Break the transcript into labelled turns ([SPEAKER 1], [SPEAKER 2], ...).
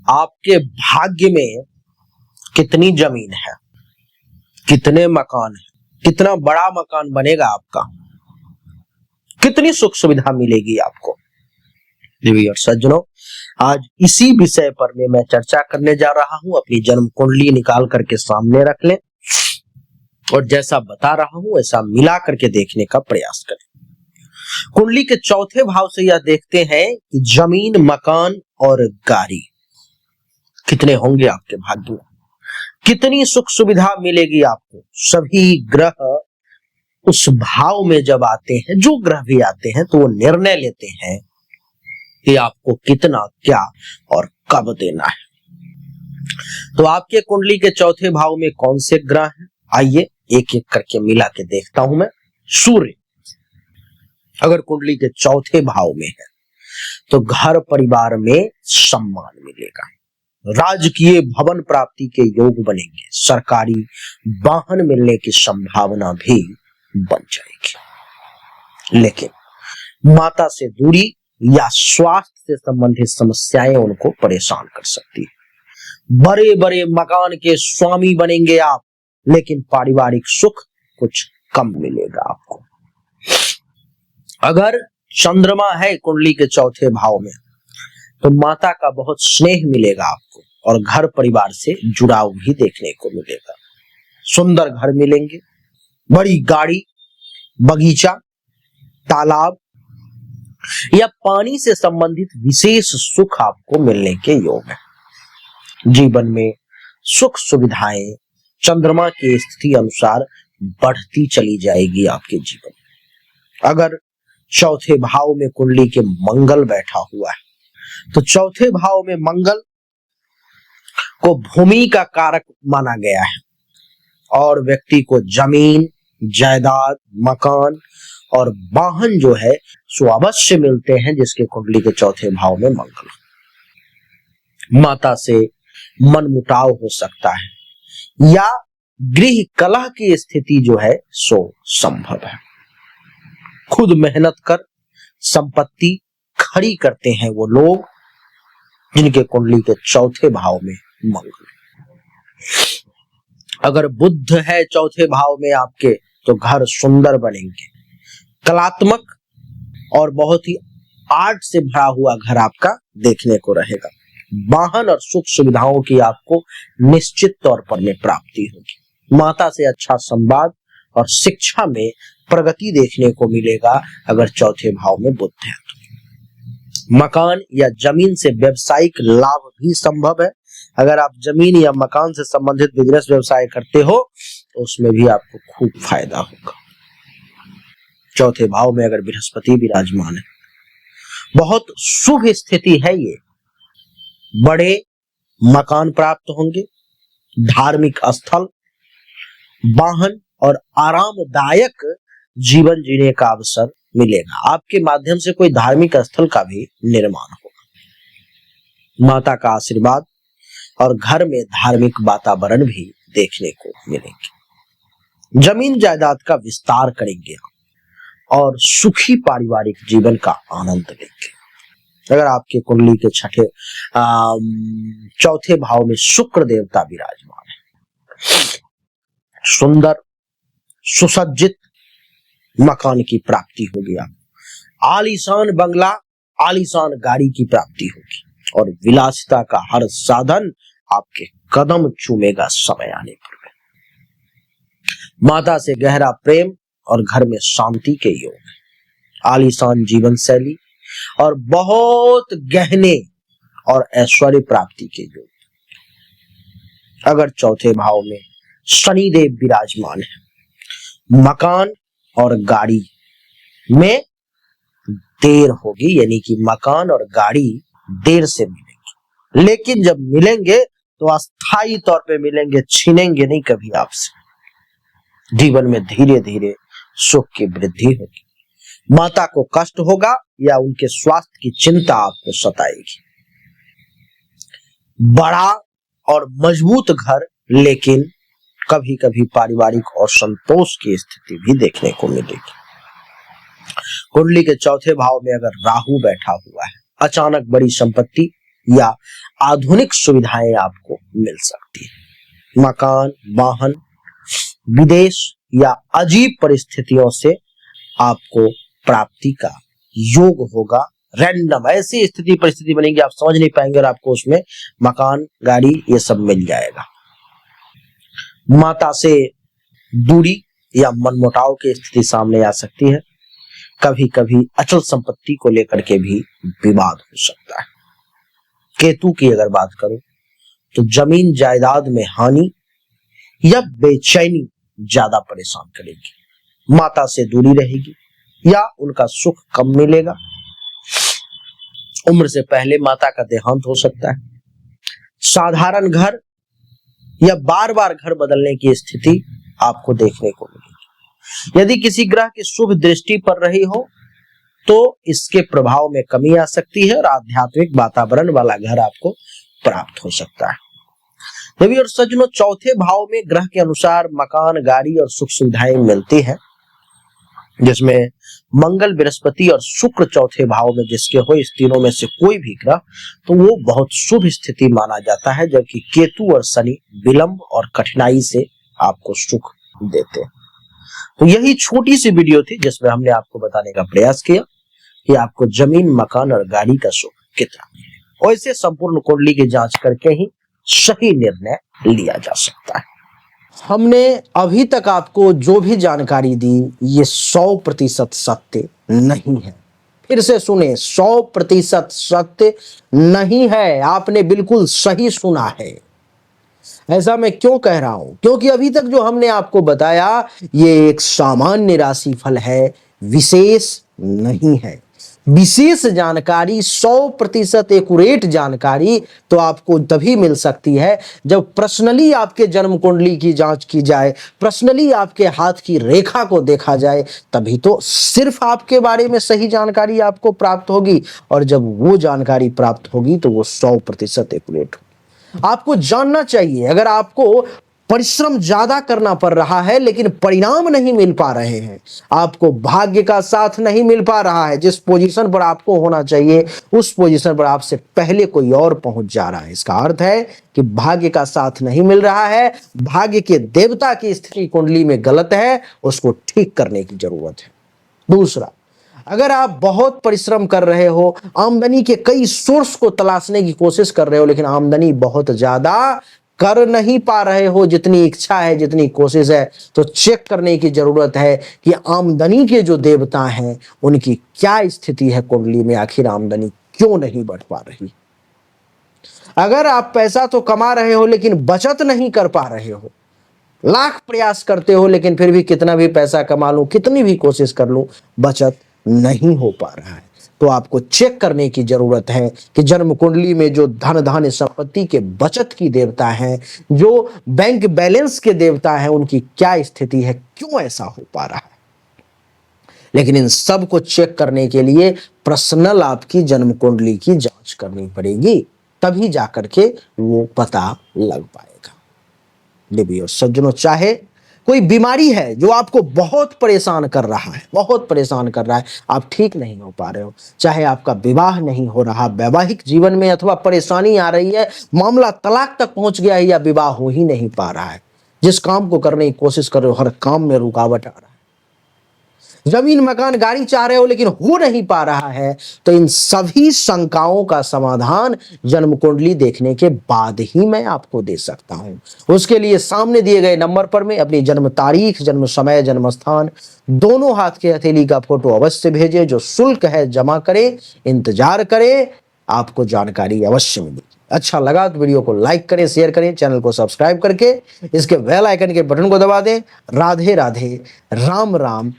[SPEAKER 1] आपके भाग्य में कितनी जमीन है, कितने मकान है, कितना बड़ा मकान बनेगा आपका, कितनी सुख सुविधा मिलेगी आपको। देवी और सज्जनों, आज इसी विषय पर मैं चर्चा करने जा रहा हूं। अपनी जन्म कुंडली निकाल करके सामने रख लें और जैसा बता रहा हूं वैसा मिला करके देखने का प्रयास करें। कुंडली के चौथे भाव से यह देखते हैं कि जमीन, मकान और गाड़ी कितने होंगे आपके भाग्य में, कितनी सुख सुविधा मिलेगी आपको। सभी ग्रह उस भाव में जब आते हैं, जो ग्रह भी आते हैं, तो वो निर्णय लेते हैं कि आपको कितना, क्या और कब देना है। तो आपके कुंडली के चौथे भाव में कौन से ग्रह हैं, आइए एक एक करके मिला के देखता हूं मैं। सूर्य अगर कुंडली के चौथे भाव में है तो घर परिवार में सम्मान मिलेगा, राजकीय भवन प्राप्ति के योग बनेंगे, सरकारी वाहन मिलने की संभावना भी बन जाएगी। लेकिन माता से दूरी या स्वास्थ्य से संबंधित समस्याएं उनको परेशान कर सकती है। बड़े बड़े मकान के स्वामी बनेंगे आप, लेकिन पारिवारिक सुख कुछ कम मिलेगा आपको। अगर चंद्रमा है कुंडली के चौथे भाव में तो माता का बहुत स्नेह मिलेगा आपको और घर परिवार से जुड़ाव भी देखने को मिलेगा। सुंदर घर मिलेंगे, बड़ी गाड़ी, बगीचा, तालाब या पानी से संबंधित विशेष सुख आपको मिलने के योग है। जीवन में सुख सुविधाएं चंद्रमा की स्थिति अनुसार बढ़ती चली जाएगी आपके जीवन में। अगर चौथे भाव में कुंडली के मंगल बैठा हुआ है तो चौथे भाव में मंगल को भूमि का कारक माना गया है और व्यक्ति को जमीन, जायदाद, मकान और वाहन जो है सो अवश्य मिलते हैं जिसके कुंडली के चौथे भाव में मंगल। माता से मनमुटाव हो सकता है या गृह कलह की स्थिति जो है सो संभव है। खुद मेहनत कर संपत्ति खड़ी करते हैं वो लोग जिनके कुंडली के चौथे भाव में मंगल। अगर बुध है चौथे भाव में आपके तो घर सुंदर बनेंगे, कलात्मक और बहुत ही आर्ट से भरा हुआ घर आपका देखने को रहेगा। वाहन और सुख सुविधाओं की आपको निश्चित तौर पर में प्राप्ति होगी। माता से अच्छा संवाद और शिक्षा में प्रगति देखने को मिलेगा अगर चौथे भाव में बुध है। मकान या जमीन से व्यवसायिक लाभ भी संभव है। अगर आप जमीन या मकान से संबंधित बिजनेस व्यवसाय करते हो तो उसमें भी आपको खूब फायदा होगा। चौथे भाव में अगर बृहस्पति विराजमान है, बहुत शुभ स्थिति है ये। बड़े मकान प्राप्त होंगे, धार्मिक स्थल, वाहन और आरामदायक जीवन जीने का अवसर मिलेगा। आपके माध्यम से कोई धार्मिक स्थल का भी निर्माण होगा। माता का आशीर्वाद और घर में धार्मिक वातावरण भी देखने को मिलेंगे। जमीन जायदाद का विस्तार करेंगे और सुखी पारिवारिक जीवन का आनंद लेंगे। अगर आपके कुंडली के चौथे भाव में शुक्र देवता विराजमान है, सुंदर सुसज्जित मकान की प्राप्ति होगी। आपको आलीशान बंगला, आलीशान गाड़ी की प्राप्ति होगी और विलासिता का हर साधन आपके कदम चूमेगा समय आने पर। माता से गहरा प्रेम और घर में शांति के योग, आलीशान जीवन शैली और बहुत गहने और ऐश्वर्य प्राप्ति के योग। अगर चौथे भाव में शनिदेव विराजमान है, मकान और गाड़ी में देर होगी, यानी कि मकान और गाड़ी देर से मिलेंगे, लेकिन जब मिलेंगे तो अस्थायी तौर पे मिलेंगे, छीनेंगे नहीं कभी आपसे। जीवन में धीरे धीरे सुख की वृद्धि होगी। माता को कष्ट होगा या उनके स्वास्थ्य की चिंता आपको सताएगी। बड़ा और मजबूत घर, लेकिन कभी कभी पारिवारिक और संतोष की स्थिति भी देखने को मिलेगी। कुंडली के चौथे भाव में अगर राहु बैठा हुआ है, अचानक बड़ी संपत्ति या आधुनिक सुविधाएं आपको मिल सकती है। मकान, वाहन, विदेश या अजीब परिस्थितियों से आपको प्राप्ति का योग होगा। रैंडम ऐसी स्थिति परिस्थिति बनेगी आप समझ नहीं पाएंगे और आपको उसमें मकान, गाड़ी ये सब मिल जाएगा। माता से दूरी या मनमुटाव की स्थिति सामने आ सकती है। कभी कभी अचल संपत्ति को लेकर के भी विवाद हो सकता है। केतु की अगर बात करूं तो जमीन जायदाद में हानि या बेचैनी ज्यादा परेशान करेगी। माता से दूरी रहेगी या उनका सुख कम मिलेगा। उम्र से पहले माता का देहांत हो सकता है। साधारण घर या बार बार घर बदलने की स्थिति आपको देखने को मिलेगी। यदि किसी ग्रह की शुभ दृष्टि पड़ रही हो तो इसके प्रभाव में कमी आ सकती है और आध्यात्मिक वातावरण वाला घर आपको प्राप्त हो सकता है। देवी और सज्जनों, चौथे भाव में ग्रह के अनुसार मकान, गाड़ी और सुख सुविधाएं मिलती है, जिसमें मंगल, बृहस्पति और शुक्र चौथे भाव में जिसके हो, इस तीनों में से कोई भी ग्रह तो वो बहुत शुभ स्थिति माना जाता है, जबकि केतु और शनि विलंब और कठिनाई से आपको सुख देते हैं। तो यही छोटी सी वीडियो थी जिसमें हमने आपको बताने का प्रयास किया कि आपको जमीन, मकान और गाड़ी का सुख कितना है। वैसे संपूर्ण कुंडली की जांच करके ही सही निर्णय लिया जा सकता है। हमने अभी तक आपको जो भी जानकारी दी ये 100% सत्य नहीं है। फिर से सुने, 100% सत्य नहीं है। आपने बिल्कुल सही सुना है। ऐसा मैं क्यों कह रहा हूं? क्योंकि अभी तक जो हमने आपको बताया ये एक सामान्य राशिफल है, विशेष नहीं है। विशेष जानकारी, 100% एक्यूरेट जानकारी तो आपको तभी मिल सकती है जब पर्सनली आपके जन्म कुंडली की जांच की जाए, पर्सनली आपके हाथ की रेखा को देखा जाए, तभी तो सिर्फ आपके बारे में सही जानकारी आपको प्राप्त होगी। और जब वो जानकारी प्राप्त होगी तो वो 100% एक्यूरेट होगी। आपको जानना चाहिए, अगर आपको परिश्रम ज्यादा करना पड़ रहा है लेकिन परिणाम नहीं मिल पा रहे हैं, आपको भाग्य का साथ नहीं मिल पा रहा है, जिस पोजीशन पर आपको होना चाहिए उस पोजीशन पर आपसे पहले कोई और पहुंच जा रहा है, इसका अर्थ है कि भाग्य का साथ नहीं मिल रहा है, भाग्य के देवता की स्थिति कुंडली में गलत है, उसको ठीक करने की जरूरत है। दूसरा, अगर आप बहुत परिश्रम कर रहे हो, आमदनी के कई सोर्स को तलाशने की कोशिश कर रहे हो, लेकिन आमदनी बहुत ज्यादा कर नहीं पा रहे हो जितनी इच्छा है, जितनी कोशिश है, तो चेक करने की जरूरत है कि आमदनी के जो देवता हैं उनकी क्या स्थिति है कुंडली में, आखिर आमदनी क्यों नहीं बढ़ पा रही। अगर आप पैसा तो कमा रहे हो लेकिन बचत नहीं कर पा रहे हो, लाख प्रयास करते हो लेकिन फिर भी कितना भी पैसा कमा लूं, कितनी भी कोशिश कर लूं, बचत नहीं हो पा रहा है, तो आपको चेक करने की जरूरत है कि जन्म कुंडली में जो धन, धान्य, संपत्ति के बचत की देवता हैं, जो बैंक बैलेंस के देवता हैं, उनकी क्या स्थिति है, क्यों ऐसा हो पा रहा है। लेकिन इन सब को चेक करने के लिए पर्सनल आपकी जन्म कुंडली की जांच करनी पड़ेगी, तभी जाकर के वो पता लग पाएगा। देवी और सज्जनों, चाहे कोई बीमारी है जो आपको बहुत परेशान कर रहा है, बहुत परेशान कर रहा है, आप ठीक नहीं हो पा रहे हो, चाहे आपका विवाह नहीं हो रहा, वैवाहिक जीवन में अथवा परेशानी आ रही है, मामला तलाक तक पहुंच गया है या विवाह हो ही नहीं पा रहा है, जिस काम को करने की कोशिश कर रहे हो हर काम में रुकावट आ रहा है, जमीन, मकान, गाड़ी चाह रहे हो लेकिन हो नहीं पा रहा है, तो इन सभी शंकाओं का समाधान जन्म कुंडली देखने के बाद ही मैं आपको दे सकता हूं। उसके लिए सामने दिए गए नंबर पर मैं अपनी जन्म तारीख, जन्म समय, जन्म स्थान दोनों हाथ के हथेली का फोटो अवश्य भेजे। जो शुल्क है जमा करें, इंतजार करें, आपको जानकारी अवश्य मिलेगी। अच्छा लगा तो वीडियो को लाइक करें, शेयर करें, चैनल को सब्सक्राइब करके इसके बेल आइकन के बटन को दबा दें। राधे राधे, राम राम।